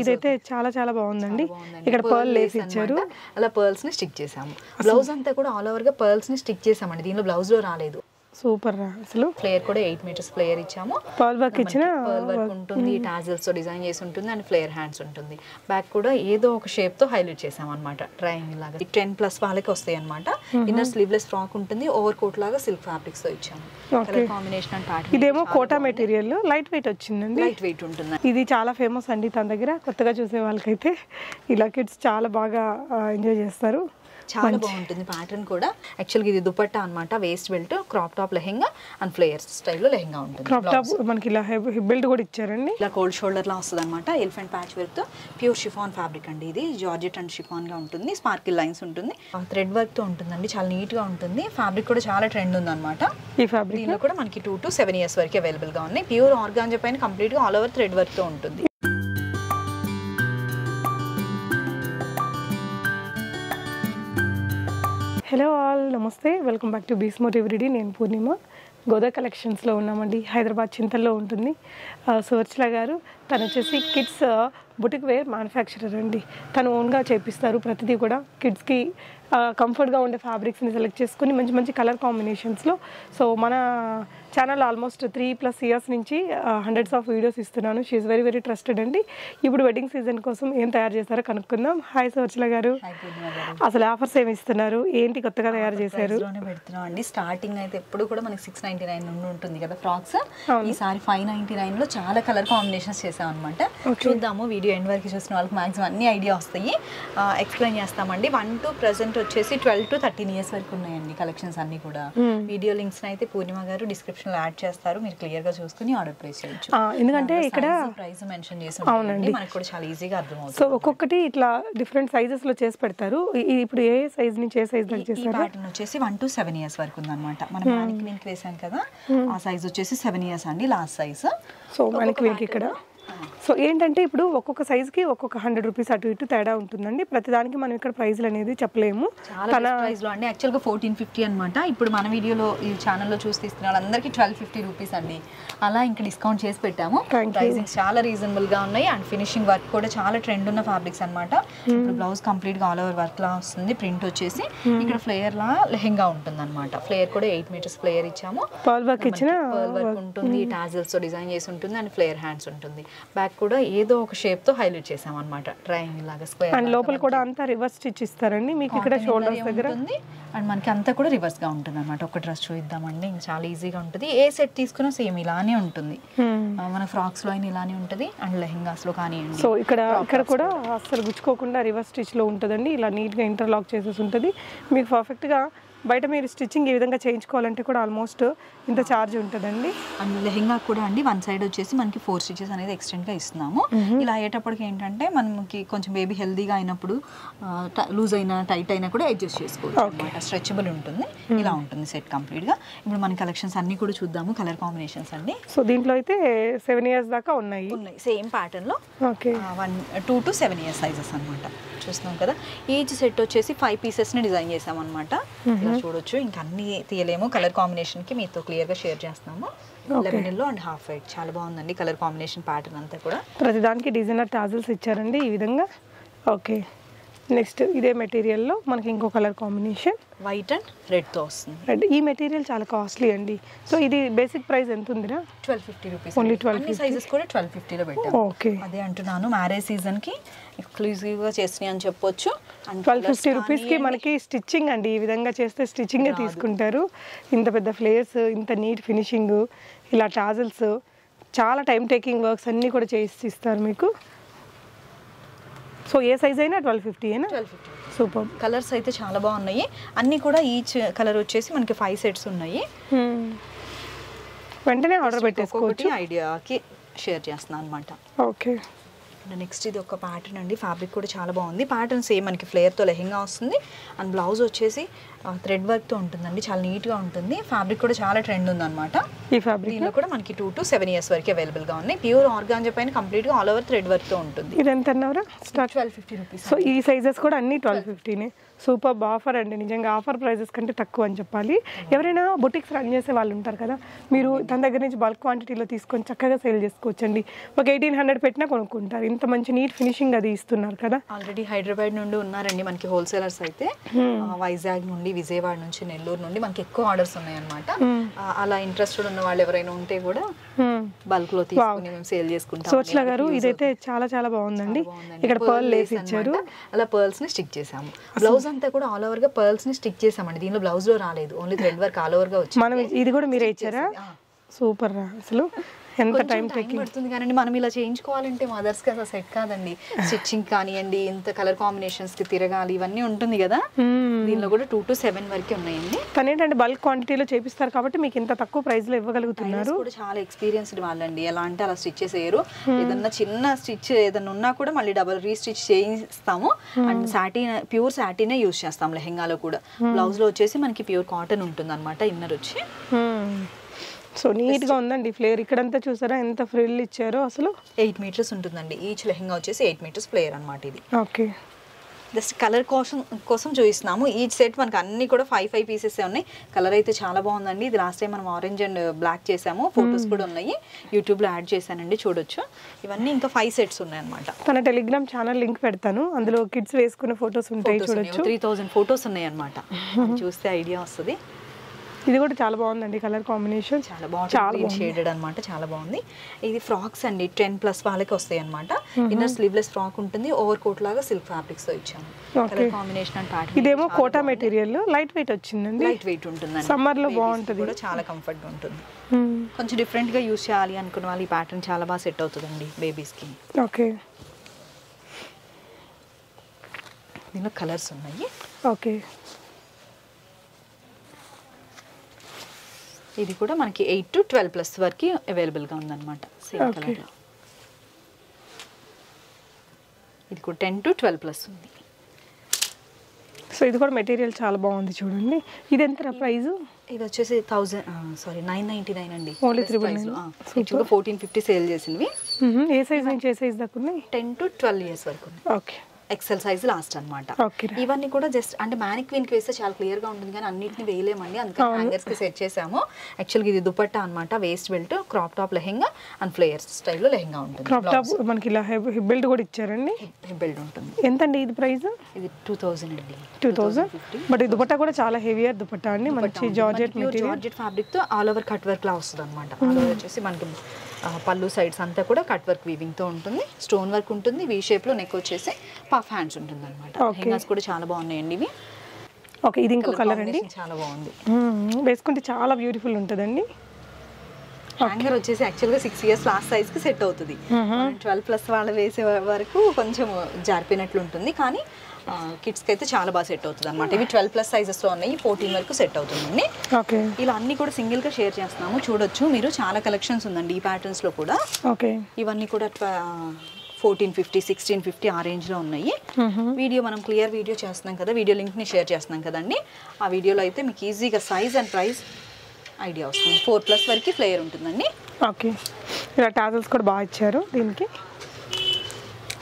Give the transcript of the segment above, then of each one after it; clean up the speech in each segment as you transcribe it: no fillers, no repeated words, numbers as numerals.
ఇదైతే చాలా చాలా బాగుందండి. ఇక్కడ పర్ల్ లేస్ ఇచ్చారు, అలా పర్ల్స్ ని స్టిక్ చేసాము. బ్లౌజ్ అంతా కూడా ఆల్ ఓవర్ గా పర్ల్స్ ని స్టిక్ చేసామండి. దీనిలో బ్లౌజ్ లో రాలేదు. సూపర్ అసలు. ఫ్లేయర్ కూడా 8 మీటర్స్ ఫ్లేయర్ ఇచ్చాము. పర్ల్ వర్క్ ఇచ్చిన పర్ల్ వర్క్ ఉంటుంది, టాజిల్స్ తో డిజైన్ చేసి ఉంటుంది అండ్ ఫ్లేయర్ హ్యాండ్స్ ఉంటుంది. బ్యాక్ కూడా ఏదో ఒక షేప్ తో హైలైట్ చేసాం అనమాట, ట్రయాంగిల్ లాగా. 10+ వాళ్ళకి వస్తాయి అనమాట. ఇన్నర్ స్లీవ్లెస్ ఫ్రాక్ ఉంటుంది, ఓవర్ కోట్ లాగా సిల్క్ ఫ్యాబ్రిక్స్ తో ఇచ్చాము. Colour combination and pattern. ఇదేమో కోటా మెటీరియల్, లైట్ వెయిట్ వచ్చిందండి. లైట్ వెయిట్ ఉంటుంది. ఇది చాలా ఫేమస్ అండి తన దగ్గర. కొత్తగా చూసే వాళ్ళకైతే ఇలా కిడ్స్ చాలా బాగా ఎంజాయ్ చేస్తారు. చాలా బాగుంటుంది ప్యాటర్న్ కూడా. యాక్చువల్గా ఇది దుపట్టా అనమాట, waist belt, crop top lehenga and ఫ్లేయర్స్ స్టైల్లో లెహెంగా ఉంటుంది. క్రాప్ టాప్ మనకి ఇలా బెల్ట్ కూడా ఇచ్చారండి. ఇలా కోల్డ్ షోల్డర్ లా వస్తుంది అనమాట. ఎలిఫెంట్ ప్యాచ్ వర్క్ తో ప్యూర్ షిఫాన్ ఫ్యాబ్రిక్ అండి. ఇది జార్జెట్ అండ్ షిఫాన్ గా ఉంటుంది. స్పార్కిల్ లైన్స్ ఉంటుంది, థ్రెడ్ వర్క్ తో ఉంటుందండి. చాలా నీట్ గా ఉంటుంది. ఫ్యాబ్రిక్ కూడా చాలా ట్రెండ్ ఉంది అనమాట. ఈ ఫ్యాబ్రిక్ దీనిలో కూడా మనకి 2 to 7 years వరకు అవైలబుల్ గా ఉన్నాయి. ప్యూర్ ఆర్గాంజా పైన కంప్లీట్ గా ఆల్ ఓవర్ థ్రెడ్ వర్క్ తో ఉంటుంది. హలో ఆల్, నమస్తే, వెల్కమ్ బ్యాక్ టు బీస్మోట్ ఎవ్రీడే. నేను పూర్ణిమ. గోదా కలెక్షన్స్లో ఉన్నామండి. హైదరాబాద్ చింతల్లో ఉంటుంది. సువర్చల గారు తను వచ్చేసి కిడ్స్ బుటిక్ వేర్ మ్యానుఫ్యాక్చరర్ అండి. తను ఓన్గా చేపిస్తారు ప్రతిదీ కూడా. కిడ్స్కి కంఫర్ట్గా ఉండే ఫ్యాబ్రిక్స్ని సెలెక్ట్ చేసుకుని మంచి మంచి కలర్ కాంబినేషన్స్లో. సో మన ఛానల్ ఆల్మోస్ట్ 3+ years నుంచి హండ్రెడ్స్ ఆఫ్ వీడియోస్ ఇస్తున్నాను. షీఈస్ వెరీ వెరీ ట్రస్టెడ్ అండి. ఇప్పుడు వెడ్డింగ్ సీజన్ కోసం ఏం తయారు చేస్తారో కనుక్కుందాం. హాయ్ సువర్చల గారు, అసలు ఆఫర్స్ ఏమి ఇస్తున్నారు, ఏంటి కొత్తగా తయారు చేశారు? పెడుతున్నాం అండి. స్టార్టింగ్ అయితే ఎప్పుడు కూడా మనకి 699 నుండి ఉంటుంది కదా ఫ్రాక్స్. ఈసారి 599 లో చాలా కలర్ కాంబినేషన్స్ చేసాం అనమాట. చూద్దాము, వీడియో ఎండ్ వరకు చూసిన వాళ్ళకి మాక్సిమం అన్ని ఐడియా వస్తాయి. ఎక్స్ప్లెయిన్ చేస్తామండి. 1 to present వచ్చేసి 12 to 13 years వరకు ఉన్నాయండి కలెక్షన్స్ అన్ని కూడా. వీడియో లింక్స్ అయితే పూర్ణిమ గారు డిస్క్రిప్షన్ లో యాడ్ చేస్తారు, మీరు క్లియర్ గా చూసుకుని ఆర్డర్ ప్లేస్ చేయొచ్చు. ఎందుకంటే ఇక్కడ ప్రైస్ మెన్షన్ చేసి ఉంటుంది, మనకు కూడా చాలా ఈజీగా అర్థమవుతుంది. సో ఒక్కొక్కటి ఇట్లా డిఫరెంట్ సైజెస్ లో చేసి పెడతారు. ఇప్పుడు ఏ సైజ్ నుంచి ఏ సైజ్ దాకా చేస్తారు? ఈ ప్యాటర్న్ వచ్చేసి 1 to 7 years వరకు ఉందన్నమాట. మనం మనకి లింక్ వేసాం కదా, ఆ సైజ్ వచ్చేసి 7 years అండి, లాస్ట్ సైజ్. సో మనకి లింక్ ఇక్కడ. సో ఏంటంటే ఇప్పుడు ఒక్కొక్క సైజ్కి ఒక్కొక్క 100 రూపీస్ అటు ఇటు తేడా ఉంటుందండి. ప్రతిదానికి మనం ఇక్కడ ప్రైజ్లు అనేది చెప్పలేము. చాలా ప్రైస్లో అండి. యాక్చువల్గా 1450 అనమాట. ఇప్పుడు మన వీడియోలో ఈ ఛానల్లో చూసి తీసుకున్న వాళ్ళందరికీ 1250 రూపీస్ అండి. అలా ఇంకా డిస్కౌంట్ చేసి పెట్టాము. ప్రైసింగ్స్ చాలా రీజనబుల్గా ఉన్నాయి అండ్ ఫినిషింగ్ వర్క్ కూడా చాలా ట్రెండ్ ఉన్న ఫ్యాబ్రిక్స్ అనమాట. ఇప్పుడు బ్లౌజ్ కంప్లీట్గా ఆల్ ఓవర్ వర్క్ లా వస్తుంది. ప్రింట్ వచ్చేసి ఇక్కడ ఫ్లేయర్ లా లెహెంగా ఉంటుంది అనమాట. ఫ్లేయర్ కూడా 8 మీటర్స్ ఫ్లేయర్ ఇచ్చాము. పర్ల్ వర్క్ ఇచ్చిన పర్ల్ వర్క్ ఉంటుంది, టాజిల్స్ తో డిజైన్ చేసి ఉంటుంది అండ్ ఫ్లేయర్ హ్యాండ్స్ ఉంటుంది. బ్యాక్ కూడా ఏదో ఒక షేప్ తో హైలైట్ చేసాం అన్నమాట, ట్రయాంగిల్ లాగా, స్క్వేర్. అండ్ లోపల కూడా అంతా రివర్స్ స్టిచ్ ఇస్తారండి మీకు ఇక్కడ షోల్డర్స్ దగ్గర ఉంటుంది. అండ్ మనకి అంతా కూడా రివర్స్ గా ఉంటుంది అన్నమాట. ఒక డ్రెస్ చూద్దామండి, ఇంకా చాలా ఈజీగా ఉంటుంది. ఏ సెట్ తీసుకున్నా సేమ్ ఇలానే ఉంటుంది. మన ఫ్రాక్స్ లో అయినా ఇలానే ఉంటుంది అండ్ లెహెంగాస్ లో కానివ్వండి. సో ఇక్కడ కూడా అసలు గుచ్చుకోకుండా రివర్స్ స్టిచ్ లో ఉంటుందండి. ఇలా నీట్ గా ఇంటర్లాక్ చేసేసి ఉంటుంది. మీకు పర్ఫెక్ట్ గా బయట మీరు స్టిచ్చింగ్ ఈ విధంగా చేయించుకోవాలంటే కూడా ఆల్మోస్ట్ ఇంత ఛార్జ్ ఉంటుందండి. అండ్ లెహెంగా కూడా అండి 1 side వచ్చేసి మనకి 4 stitches అనేది ఎక్స్టెండ్ గా ఇస్తున్నాము. ఇలా అయ్యేటప్పటికి ఏంటంటే మనకి కొంచెం బేబీ హెల్దీగా అయినప్పుడు లూజ్ అయినా టైట్ అయినా కూడా అడ్జస్ట్ చేసుకోవచ్చు అనమాట. స్ట్రెచబుల్ ఉంటుంది. ఇలా ఉంటుంది సెట్ కంప్లీట్ గా. ఇప్పుడు మన కలెక్షన్స్ అన్ని కూడా చూద్దాము, కలర్ కాంబినేషన్స్ అండి. సో దీంట్లో అయితే 7 years దాకా ఉన్నాయి సేమ్ ప్యాటర్న్ లో. 2 to 7 years సైజెస్ అనమాట. చూస్తున్నాం కదా, ఈచ్ సెట్ వచ్చేసి 5 pieces ని డిజైన్ చేసాం అనమాట. ఇలా చూడొచ్చు. ఇంకా అన్ని తీయలేము, కలర్ కాంబినేషన్ కి మీతో క్లియర్ గా షేర్ చేస్తున్నాము. 11 yellow అండ్ హాఫ్ వైట్ చాలా బాగుందండి కలర్ కాంబినేషన్ ప్యాటర్న్ అంతా కూడా. ప్రతిదానికి డిజైనర్ టాజిల్స్ ఇచ్చారండి ఈ విధంగా. ఓకే, నెక్స్ట్ ఇదే మెటీరియల్లో మనకి ఇంకో colour combination white and red తో వస్తుంది. రెడ్. ఈ మెటీరియల్ చాలా కాస్ట్లీ అండి. సో ఇది బేసిక్ ప్రైస్ ఎంత ఉందిరా? 1250 రూపీస్. ఓన్లీ 1250. సైజెస్ కూడా 1250 లో పెట్టాము. ఓకే, అదే అంటున్నాను, మ్యారేజ్ సీజన్ కి ఎక్స్క్లూజివ్ గా చేసినాయి అని చెప్పొచ్చు. 1250 రూపీస్ కి మనకి స్టిచ్చింగ్ అండి. ఈ విధంగా చేస్తే స్టిచ్చింగ్ తీసుకుంటారు. ఇంత పెద్ద ఫ్లేయర్స్, ఇంత నీట్ ఫినిషింగ్, ఇలా టాజిల్స్, చాలా టైం టేకింగ్ వర్క్స్ అన్నీ కూడా చేసి ఇస్తారు మీకు. సో ఏ సైజ్ అయినా 1250 అయినా. 1250. సూపర్. కలర్స్ అయితే చాలా బాగున్నాయి. అన్ని కూడా ఈచ్ కలర్ వచ్చేసి మనకి 5 sets ఉన్నాయి. వెంటనే ఆర్డర్ పెట్టేసుకోవచ్చు. ఐడియాకి షేర్ చేస్తున్నాను అనమాట. ఓకే, నెక్స్ట్ ఇది ఒక ప్యాటర్న్ అండి. ఫ్యాబ్రిక్ కూడా చాలా బాగుంది. ప్యాటర్న్ సేమ్ మనకి ఫ్లేయర్తో లెహెంగా వస్తుంది అండ్ బ్లౌజ్ వచ్చేసి థ్రెడ్ వర్క్తో ఉంటుందండి. చాలా నీట్గా ఉంటుంది. ఫ్యాబ్రిక్ కూడా చాలా ట్రెండ్ ఉందన్నమాట. ఈ ఫ్యాబ్రిక్ దీనిలో కూడా మనకి 2 to 7 years వరకు అవైలబుల్గా ఉన్నాయి. ప్యూర్ ఆర్గాంజా పైన కంప్లీట్గా ఆల్ ఓవర్ థ్రెడ్ వర్క్తో ఉంటుంది. ఇది ఎంత అన్నారా? Start 1250 rupees. సో ఈ సైజెస్ కూడా అన్ని 1250నే. సూపర్ ఆఫర్ అండి, నిజంగా ఆఫర్ ప్రైజెస్ కంటే తక్కువ అని చెప్పాలి. ఎవరైనా బొటిక్స్ రన్ చేసే వాళ్ళు ఉంటారు కదా, మీరు తన దగ్గర నుంచి బల్క్ క్వాంటిటీలో తీసుకొని చక్కగా సేల్ చేసుకోవచ్చండి. ఒక 1800 పెట్టినా కొనుక్కుంటారు. ఇంత మంచి నీట్ ఫినిషింగ్ అది ఇస్తున్నారు కదా. ఆల్రెడీ హైదరాబాద్ నుండి ఉన్నారండి మనకి హోల్సేలర్స్ అయితే. వైజాగ్ నుండి, విజయవాడ నుంచి, నెల్లూరు నుండి మనకి ఎక్కువ ఆర్డర్స్ ఉన్నాయన్నమాట. అలా ఇంట్రెస్టెడ్ ఉన్న వాళ్ళు ఎవరైనా ఉంటే కూడా బల్క్ లో తీసుకుని మేము సేల్ చేసుకుంటాం. సువర్చల గారు ఇదైతే చాలా చాలా బాగుందండి. ఇక్కడ పర్ల్ లేస్ ఇచ్చారు, అలా పర్ల్స్ ని స్టిక్ చేసాము. బ్లౌజ్ అంతా కూడా ఆల్ ఓవర్ గా పర్ల్స్ ని స్టిక్ చేసామండి. దీనిలో బ్లౌజ్ లో రాలేదు, only thread work all over గా వచ్చింది. మనం ఇది కూడా మీరే ఇచ్చారా? సూపర్ రా. అసలు ఎంత టైం పడుతుంది కానీ మనం ఇలా చేయించుకోవాలంటే మదర్స్ కి అసలు సెట్ కాదండి. స్టిచ్చింగ్ కానివ్వండి, ఇంత కలర్ కాంబినేషన్స్ కి తిరగాలి, ఇవన్నీ ఉంటుంది కదా. దీనిలో కూడా 2 to 7 వరకు ఉన్నాయండి. కానీ ఏంటంటే బల్క్ క్వాంటిటీలో చేపిస్తారు కాబట్టి మీకు ఇంత తక్కువ ప్రైస్ లో ఇవ్వగలుగుతున్నారు. కూడా చాలా ఎక్స్పీరియన్స్డ్ వాళ్ళండి. ఎలా అంటే అలా స్టిచ్ చేసేయరు. ఏదన్నా చిన్న స్టిచ్ ఏదన్నా ఉన్నా కూడా మళ్ళీ డబుల్ రీస్టిచ్ చేయిస్తాము. అండ్ సాటిన్, ప్యూర్ సాటినే యూజ్ చేస్తాం లెహెంగాలో కూడా. బ్లౌజ్ లో వచ్చేసి మనకి ప్యూర్ కాటన్ ఉంటుంది అనమాట. ఇన్నర్ వచ్చి సో నీట్ గా ఉందండి ఫ్లేర్. ఇక్కడంతా చూసారా ఎంత ఫ్రిల్ ఇచ్చారో. అసలు 8 మీటర్స్ ఉంటుందండి. ఈచ్ లెహెంగా వచ్చేసి 8 మీటర్స్ ఫ్లేర్ అనమాట ఇది. ఓకే, జస్ట్ కలర్ కోసం చూపిస్తున్నాము. ఈచ్ సెట్ మనకి అన్ని కూడా 5 పీసెస్ ఉన్నాయి. కలర్ అయితే చాలా బాగుందండి. ఇది లాస్ట్ టైం మనం ఆరెంజ్ అండ్ బ్లాక్ చేసాము. ఫొటోస్ కూడా ఉన్నాయి, యూట్యూబ్ లో యాడ్ చేశానండి, చూడొచ్చు. ఇవన్నీ ఇంకా 5 సెట్స్ ఉన్నాయి అనమాట. తన టెలిగ్రామ్ ఛానల్ లింక్ పెడతాను, అందులో కిడ్స్ వేసుకున్న ఫొటోస్ ఉంటాయి, చూడొచ్చు. 3000 ఫొటోస్ ఉన్నాయి అనమాట. చూస్తే ఐడియా వస్తుంది. ఇది కూడా చాలా బాగుందండి కలర్ కాంబినేషన్. చాలా బాగుంది, షేడెడ్ అనమాట. చాలా బాగుంది. ఇది ఫ్రాక్స్ అండి, 10+ వాళ్ళకి వస్తాయి అనమాట. ఇన్నర్ స్లీవ్లెస్ ఫ్రాక్ ఉంటుంది. ఓవర్ కోట్ లాగా సిల్క్ ఫ్యాబ్రిక్స్ తో ఇచ్చాము. Colour combination and pattern. ఇదేమో కోటా మెటీరియల్, లైట్ వెయిట్ వచ్చిందండి. లైట్ వెయిట్ ఉంటుందండి. సమ్మర్ లో బాగుంటుంది, కూడా చాలా కంఫర్ట్ గా ఉంటుంది. కొంచెం డిఫరెంట్ గా యూస్ చేయాలి అనుకున్న వాళ్ళు ఈ ప్యాటర్న్ చాలా బాగా సెట్ అవుతుందండి బేబీస్ కి. ఓకే, దీనిలో కలర్స్ ఉన్నాయి. ఓకే, ఇది కూడా మనకి 8 to 12+ వరకు అవైలబుల్ గా ఉందన్నమాట. సేమ్ కలర్ లో. ఇది కూడా 10 to 12+ ఉంది. సో ఇది కూడా మెటీరియల్ చాలా బాగుంది చూడండి. ఇది ఎంత ప్రైస్? ఇది వచ్చేసి 999 అండి. ఓన్లీ 399. యాక్చువల్గా 1450 సేల్ చేసినవి. ఏ సైజ్ నుంచి ఏ సైజ్ దాకా ఉన్నాయి? 10 to 12 ఇయర్స్ వరకు ఉన్నాయి. ఓకే, ఎక్సెల్ సైజ్ లాస్ట్ అనమాట. ఇవన్నీ కూడా జస్ట్ అంటే మ్యానిక్విన్ కి వేస్తే చాలా క్లియర్ గా ఉంటుంది కానీ అన్నిటిని వేయలేమండి. అందుకని హ్యాంగర్స్ కి సెట్ చేసాము. యాక్చువల్గా ఇది దుపట్టా అనమాట. Waist belt, crop top lehenga and ఫ్లేయర్స్ స్టైల్లో లెహెంగా ఉంటుంది. క్రాప్ టాప్ మనకి ఇలా హిప్ బెల్ట్ కూడా ఇచ్చారండి. హిప్ బెల్ట్ ఉంటుంది. ఎంత అండి ఇది ప్రైస్? ఇది 2000 అండి. 2000. బట్ ఈ దుపట్టా కూడా చాలా హెవీయర్ దుపట్టా అండి. మంచి జార్జెట్ మెటీరియల్, జార్జెట్ ఫ్యాబ్రిక్ తో ఆల్ ఓవర్ కట్ వర్క్ లా వస్తుంది అనమాట. ఆల్ ఓవర్ వచ్చేసి మనకి పళ్ళు సైడ్స్ అంతా కూడా కట్ వర్క్ వీవింగ్ తో ఉంటుంది. స్టోన్ వర్క్ ఉంటుంది. వీ షేప్ లో నెక్ వచ్చేసి పఫ్ హ్యాండ్స్ ఉంటుంది అనమాట. లెహంగాస్ కూడా చాలా బాగున్నాయండి ఇవి. ఓకే, ఇది ఇంకో కలర్ అండి. చాలా బాగుంది, వేసుకుంటే చాలా బ్యూటిఫుల్ ఉంటుందండి. హ్యాంగర్ వచ్చేసి యాక్చువల్గా 6 ఇయర్స్ లాస్ట్ సైజ్ కి సెట్ అవుతుంది. 12+ వాళ్ళు వేసే వరకు కొంచెం జారిపోయినట్లు ఉంటుంది కానీ కిడ్స్కి అయితే చాలా బాగా సెట్ అవుతుంది అనమాట. ఇవి 12+ సైజెస్లో ఉన్నాయి. 14 వరకు సెట్ అవుతుందండి. ఇలా అన్ని కూడా సింగిల్గా షేర్ చేస్తున్నాము, చూడొచ్చు మీరు. చాలా కలెక్షన్స్ ఉందండి ఈ ప్యాటర్న్స్లో కూడా. ఇవన్నీ కూడా 1450, 1650 ఆ రేంజ్లో ఉన్నాయి. వీడియో మనం క్లియర్ వీడియో చేస్తున్నాం కదా, వీడియో లింక్ని షేర్ చేస్తున్నాం కదండి. ఆ వీడియోలో అయితే మీకు ఈజీగా సైజ్ అండ్ ప్రైస్ ఐడియా వస్తుంది. 4+ వరకు ఫ్లేయర్ ఉంటుందండి. ఓకే, ఇలా టాజల్స్ కూడా బాగా ఇచ్చారు దీనికి.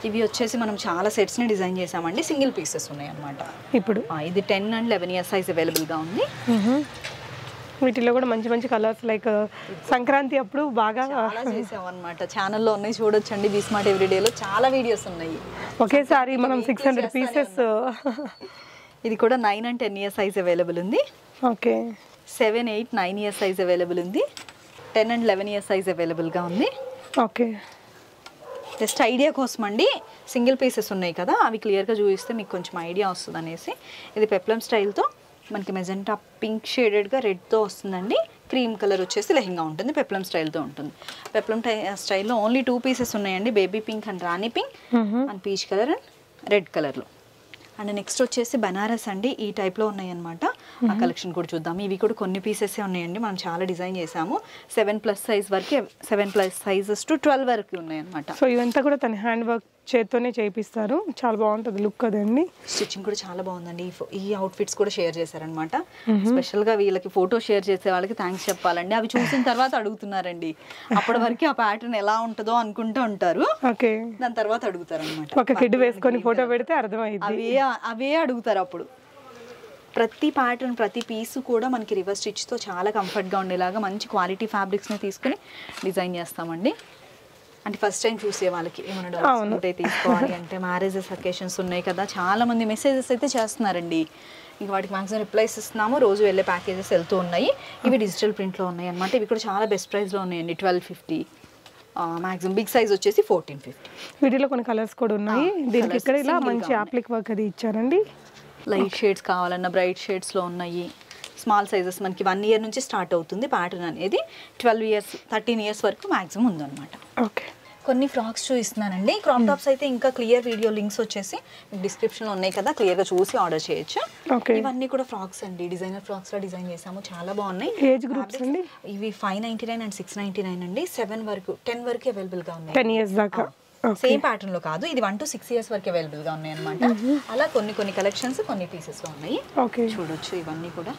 ఇవి వచ్చేసి మనం చాలా సెట్స్ని డిజైన్ చేసామండి. సింగిల్ పీసెస్ ఉన్నాయి అన్నమాట. ఇప్పుడు ఇది 10 and 11 ఇయర్స్ సైజ్ అవైలబుల్గా ఉంది. వీటిలో కూడా మంచి మంచి కలర్స్, లైక్ సంక్రాంతి అప్పుడు బాగా చేసామన్నమాట. ఛానల్లో ఉన్నాయి, చూడొచ్చండి. బీ స్మార్ట్ ఎవ్రీడేలో చాలా వీడియోస్ ఉన్నాయి. ఒకేసారి మనం 600 పీసెస్. ఇది కూడా 9 and 10 ఇయర్స్ సైజ్ అవైలబుల్ ఉంది. ఓకే, 7, 8, 9 ఇయర్స్ సైజ్ అవైలబుల్ ఉంది. 10 and 11 ఇయర్స్ సైజ్ అవైలబుల్గా ఉంది. ఓకే, జస్ట్ ఐడియా కోసం అండి. సింగిల్ పీసెస్ ఉన్నాయి కదా, అవి క్లియర్గా చూపిస్తే మీకు కొంచెం ఐడియా వస్తుంది అనేసి. ఇది పెప్లమ్ స్టైల్తో మనకి మెజెంటా పింక్ షేడెడ్గా రెడ్తో వస్తుందండి. క్రీమ్ కలర్ వచ్చేసి లెహంగా ఉంటుంది. పెప్లమ్ స్టైల్తో ఉంటుంది. పెప్లమ్ స్టైల్లో ఓన్లీ 2 పీసెస్ ఉన్నాయండి. Baby pink and Rani pink and peach colour and red కలర్లో. అండ్ నెక్స్ట్ వచ్చేసి బనారస్ అండి. ఈ టైప్లో ఉన్నాయి అనమాట. ఆ కలెక్షన్ కూడా చూద్దాము. ఇవి కూడా కొన్ని పీసెసే ఉన్నాయండి. మనం చాలా డిజైన్ చేసాము. 7+ సైజ్ వరకు, 7+ సైజెస్ టు 12 వరకు ఉన్నాయి అనమాట. సో ఇవంతా కూడా తన హ్యాండ్ వర్క్ చేత్తోనే చేయిస్తారు. చాలా బాగుంటుంది లుక్ అదండి. స్టిచ్చింగ్ కూడా చాలా బాగుందండి. ఈ అవుట్ఫిట్స్ కూడా షేర్ చేశారనమాట. స్పెషల్గా వీళ్ళకి ఫోటో షేర్ చేసే వాళ్ళకి థ్యాంక్స్ చెప్పాలండి. అవి చూసిన తర్వాత అడుగుతున్నారండి. అప్పటి వరకు ఆ ప్యాటర్న్ ఎలా ఉంటుందో అనుకుంటూ ఉంటారు. ఓకే, దాని తర్వాత అడుగుతారు అనమాట. ఒక కిడ్ వేసుకొని ఫోటో పెడితే అర్థమైంది. అవే అడుగుతారు అప్పుడు. ప్రతి ప్యాటర్న్, ప్రతి పీసు కూడా మనకి రివర్స్ స్టిచ్తో చాలా కంఫర్ట్గా ఉండేలాగా మంచి క్వాలిటీ ఫ్యాబ్రిక్స్ని తీసుకుని డిజైన్ చేస్తామండి. అంటే ఫస్ట్ టైం చూసే వాళ్ళకి ఏమైనా డౌట్స్ ఉంటే తీసుకోవాలి అంటే మ్యారేజెస్ అకేషన్స్ ఉన్నాయి కదా, చాలా మంది మెసేజెస్ అయితే చేస్తున్నారండి. ఇంక వాటికి మ్యాక్సిమం రిప్లైస్ ఇస్తున్నాము, రోజు వెళ్ళే ప్యాకేజెస్ వెళ్తూ ఉన్నాయి. ఇవి డిజిటల్ ప్రింట్లో ఉన్నాయి అనమాట. ఇవి కూడా చాలా బెస్ట్ ప్రైస్లో ఉన్నాయండి. 1250 మ్యాక్సిమం. బిగ్ సైజ్ వచ్చేసి 1450. వీటిలో కొన్ని కలర్స్ కూడా ఉన్నాయి. దీనికి ఇక్కడ ఇలా మంచి యాప్లిక్ వర్క్ అది ఇచ్చారండి. లైట్ షేడ్స్ కావాలన్నా బ్రైట్ షేడ్స్లో ఉన్నాయి. స్మాల్ సైజెస్ మనకి 1 ఇయర్ నుంచి స్టార్ట్ అవుతుంది. ప్యాటర్న్ అనేది 12 ఇయర్స్ 13 ఇయర్స్ వరకు మ్యాక్సిమం ఉందన్నమాట. ఓకే, కొన్ని ఫ్రాక్స్ చూపిస్తున్నానండి. క్రాప్ టాప్స్ అయితే ఇంకా క్లియర్ వీడియో లింక్స్ వచ్చేసి డిస్క్రిప్షన్లో ఉన్నాయి కదా, క్లియర్గా చూసి ఆర్డర్ చేయొచ్చు. ఇవన్నీ కూడా ఫ్రాక్స్ అండి, డిజైనర్ ఫ్రాక్స్లో డిజైన్ చేసాము, చాలా బాగున్నాయి. ఏజ్ గ్రూప్స్ అండి ఇవి 599 అండ్ 699 అండి. 7 వరకు 10 వరకు అవైలబుల్గా ఉన్నాయి. 10 ఇయర్స్ దాకా సేమ్ ప్యాటర్న్ లో కాదు, ఇది 1 to 6 ఇయర్స్ వరకు అవైలబుల్ గా ఉన్నాయి అనమాట. అలా కొన్ని కలెక్షన్స్ కొన్ని పీసెస్ లో ఉన్నాయి. చూడొచ్చు. ఇవన్నీ కూడా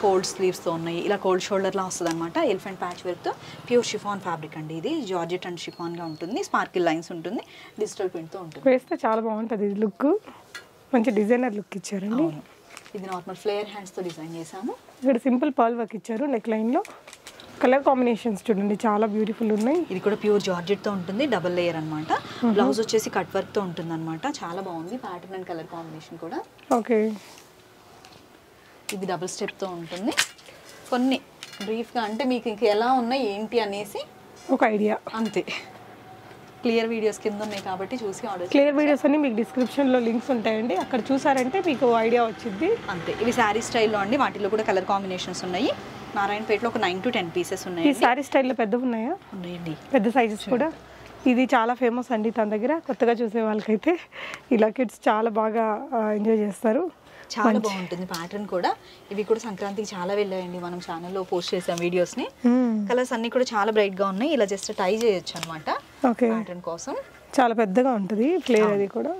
కోల్డ్ స్లీవ్స్ తో ఉన్నాయి. ఇలా కోల్డ్ షోల్డర్ లా వస్తుంది అనమాట. ఎలిఫెంట్ ప్యాచ్ వర్క్ తో ప్యూర్ షిఫాన్ ఫ్యాబ్రిక్ అండి. ఇది జార్జెట్ అండ్ షిఫాన్ గా ఉంటుంది. స్పార్కిల్ లైన్స్ ఉంటుంది. డిజిటల్ ప్రింట్ తో ఉంటుంది. వేస్తే చాలా బాగుంటుంది లుక్. మంచి డిజైనర్ లుక్ ఇచ్చారండి. ఇది నార్మల్ ఫ్లేయర్ హ్యాండ్స్ తో డిజైన్ చేసాము. ఇక్కడ సింపుల్ పర్ల్ వర్క్ ఇచ్చారు నెక్ లైన్ లో. కలర్ కాంబినేషన్స్ చూడండి చాలా బ్యూటిఫుల్ ఉన్నాయి. ఇది కూడా ప్యూర్ జార్జెట్ తో ఉంటుంది. డబుల్ లేయర్ అనమాట. బ్లౌజ్ వచ్చేసి కట్ వర్క్ తో ఉంటుంది అనమాట. చాలా బాగుంది ప్యాటర్న్ అండ్ కలర్ కాంబినేషన్ కూడా. ఓకే, ఇది డబుల్ స్టెప్ తో ఉంటుంది. కొన్ని బ్రీఫ్ గా అంటే మీకు ఇంక ఎలా ఉన్నాయి ఏంటి అనేసి ఒక ఐడియా అంతే. క్లియర్ వీడియోస్ కింద ఉన్నాయి కాబట్టి చూసి ఆర్డర్. క్లియర్ వీడియోస్ అన్ని మీకు డిస్క్రిప్షన్ లో లింక్స్ ఉంటాయండి, అక్కడ చూసారంటే మీకు ఐడియా వచ్చింది అంతే. ఇవి శారీ స్టైల్లో అండి. వాటిలో కూడా కలర్ కాంబినేషన్స్ ఉన్నాయి. నారాయణపేటలో ఒక 9 to 10 పీసెస్ ఉన్నాయి. ఈ శారీ స్టైల్లో పెద్దవి ఉన్నాయా? ఉన్నాయండి, పెద్ద సైజెస్ కూడా. ఇది చాలా ఫేమస్ అండి తన దగ్గర. కొత్తగా చూసే వాళ్ళకైతే ఇలా కిడ్స్ చాలా బాగా ఎంజాయ్ చేస్తారు. చాలా బాగుంటుంది ప్యాటర్న్ కూడా. ఇవి కూడా సంక్రాంతికి చాలా వెళ్ళాయండి, మనం ఛానల్లో పోస్ట్ చేసాం వీడియోస్ ని. కలర్స్ అన్ని కూడా చాలా బ్రైట్ గా ఉన్నాయి. ఇలా జస్ట్ టై చేయొచ్చు అనమాట ప్యాటర్న్ కోసం. చాలా పెద్దగా ఉంటుంది ఫ్లేర్. అది కూడా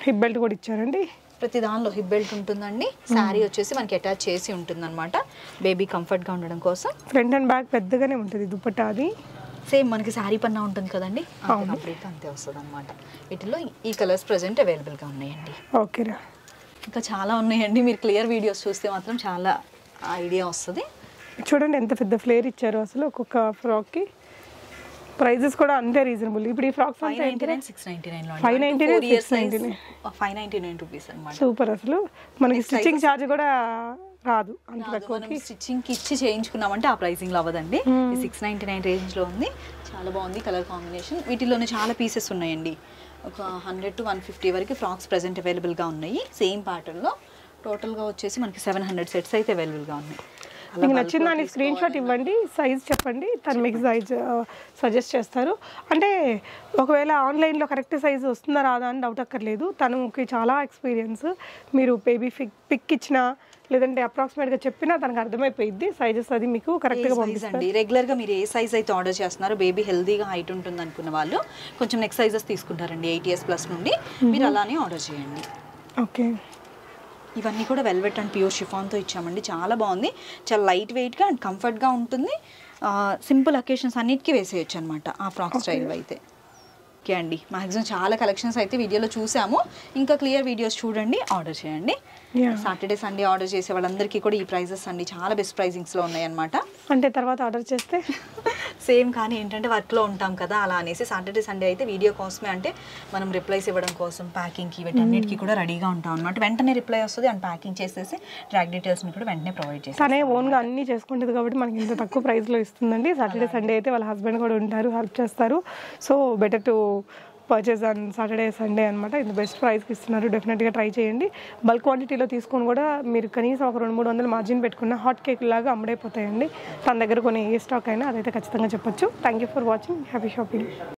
హిప్ బెల్ట్ కూడా ఇచ్చారండి. ప్రతి దానిలో హిప్ బెల్ట్ ఉంటుందండి. శారీ వచ్చేసి మనకి అటాచ్ చేసి ఉంటుంది అనమాట, బేబీ కంఫర్ట్ గా ఉండడం కోసం. ఫ్రంట్ అండ్ బ్యాక్ పెద్దగానే ఉంటుంది దుపట్టా. అది సేమ్ మనకి శారీ పన్నా ఉంటుంది కదండి, కంప్లీట్ అంతే వస్తుంది అనమాట. వీటిలో ఈ కలర్స్ ప్రెసెంట్ అవైలబుల్ గా ఉన్నాయండి. ఓకేరా, ఇంకా చాలా ఉన్నాయండి. మీరు క్లియర్ వీడియోస్ చూస్తే మాత్రం చాలా ఐడియా వస్తుంది. చూడండి ఎంత పెద్ద ఫ్లేర్ ఇచ్చారు అసలు ఒక్కొక్క ఫ్రాక్ కి. ప్రైజెస్ కూడా అంతే రీజనబుల్. ఇప్పుడు ఈ ఫ్రాక్స్ 599 699 లో 599 699 599 రూపీస్ అన్నమాట. సూపర్. అసలు మనకి స్టిచ్చింగ్ ఛార్జ్ కూడా రాదు అంత తక్కువకి. స్టిచ్చింగ్ కి ఇచ్చి చేయించుకున్నామంటే ఆ ప్రైసింగ్ లో అవ్వదండి. 699 రేంజ్ లో ఉంది. చాలా బాగుంది కలర్ కాంబినేషన్. వీటిలోనే చాలా పీసెస్ ఉన్నాయండి. ఒక 100 to 150 వరకు ఫ్రాక్స్ ప్రెసెంట్ అవైలబుల్ గా ఉన్నాయి. సేమ్ ప్యాటర్న్ లో టోటల్ గా వచ్చేసి మనకి 700 సెట్స్ అయితే అవైలబుల్ గా ఉన్నాయి. మీకు నచ్చిన దాన్ని స్క్రీన్ షాట్ ఇవ్వండి, సైజ్ చెప్పండి, తను మీకు సైజ్ సజెస్ట్ చేస్తారు. అంటే ఒకవేళ ఆన్లైన్లో కరెక్ట్ సైజ్ వస్తుందా రాదా అని డౌట్ అక్కర్లేదు. తనకి చాలా ఎక్స్పీరియన్స్. మీరు బేబీ పిక్ ఇచ్చినా లేదంటే అప్రాక్సిమేట్గా చెప్పినా తనకు అర్థమైపోయింది సైజెస్. అది మీకు కరెక్ట్గా పంపిస్తుంది. రెగ్యులర్గా మీరు ఏ సైజ్ అయితే ఆర్డర్ చేస్తున్నారో, బేబీ హెల్దీగా హైట్ ఉంటుంది అనుకున్న వాళ్ళు కొంచెం నెక్స్ట్ సైజెస్ తీసుకుంటారండి 8 years ప్లస్ నుండి. మీరు అలానే ఆర్డర్ చేయండి. ఓకే, ఇవన్నీ కూడా వెల్వెట్ అండ్ ప్యూర్ షిఫాన్తో ఇచ్చామండి. చాలా బాగుంది. చాలా లైట్ వెయిట్గా అండ్ కంఫర్ట్గా ఉంటుంది. సింపుల్ అకేషన్స్ అన్నిటికీ వేసేయచ్చు అనమాట ఆ ఫ్రాక్ స్టైల్ అయితే. ఓకే అండి, మ్యాక్సిమం చాలా కలెక్షన్స్ అయితే వీడియోలో చూసాము. ఇంకా క్లియర్ వీడియోస్ చూడండి, ఆర్డర్ చేయండి. సాటర్డే సండే ఆర్డర్ చేసే వాళ్ళందరికీ కూడా ఈ ప్రైజెస్ అండి చాలా బెస్ట్ ప్రైజింగ్స్లో ఉన్నాయి అనమాట. అంటే తర్వాత ఆర్డర్ చేస్తే సేమ్, కానీ ఏంటంటే వర్క్లో ఉంటాం కదా అలా అనేసి సాటర్డే సండే అయితే వీడియో కోసమే, అంటే మనం రిప్లైస్ ఇవ్వడం కోసం ప్యాకింగ్కి వీటన్నిటికీ కూడా రెడీగా ఉంటాం అనమాట. వెంటనే రిప్లై వస్తుంది అండ్ ప్యాకింగ్ చేసేసి ట్రాక్ డీటెయిల్స్ని కూడా వెంటనే ప్రొవైడ్ చేస్తాం. తనే ఓన్గా అన్నీ చేసుకుంటుంది కాబట్టి మనకి ఇంత తక్కువ ప్రైస్లో ఇస్తుందండి. సాటర్డే సండే అయితే వాళ్ళ హస్బెండ్ కూడా ఉంటారు, హెల్ప్ చేస్తారు. So better to purchase on Saturday Sunday అనమాట. ఇది బెస్ట్ ప్రైస్కి ఇస్తున్నారు. డెఫినెట్గా ట్రై చేయండి. బల్క్ క్వాంటిటీలో తీసుకొని కూడా మీరు కనీసం ఒక 200-300 మార్జిన్ పెట్టుకున్న హాట్ కేక్ లాగా అమ్ముడైపోతాయండి. తన దగ్గర కొన్ని ఏ స్టాక్ అయినా అదైతే ఖచ్చితంగా చెప్పొచ్చు. Thank you for watching. Happy shopping.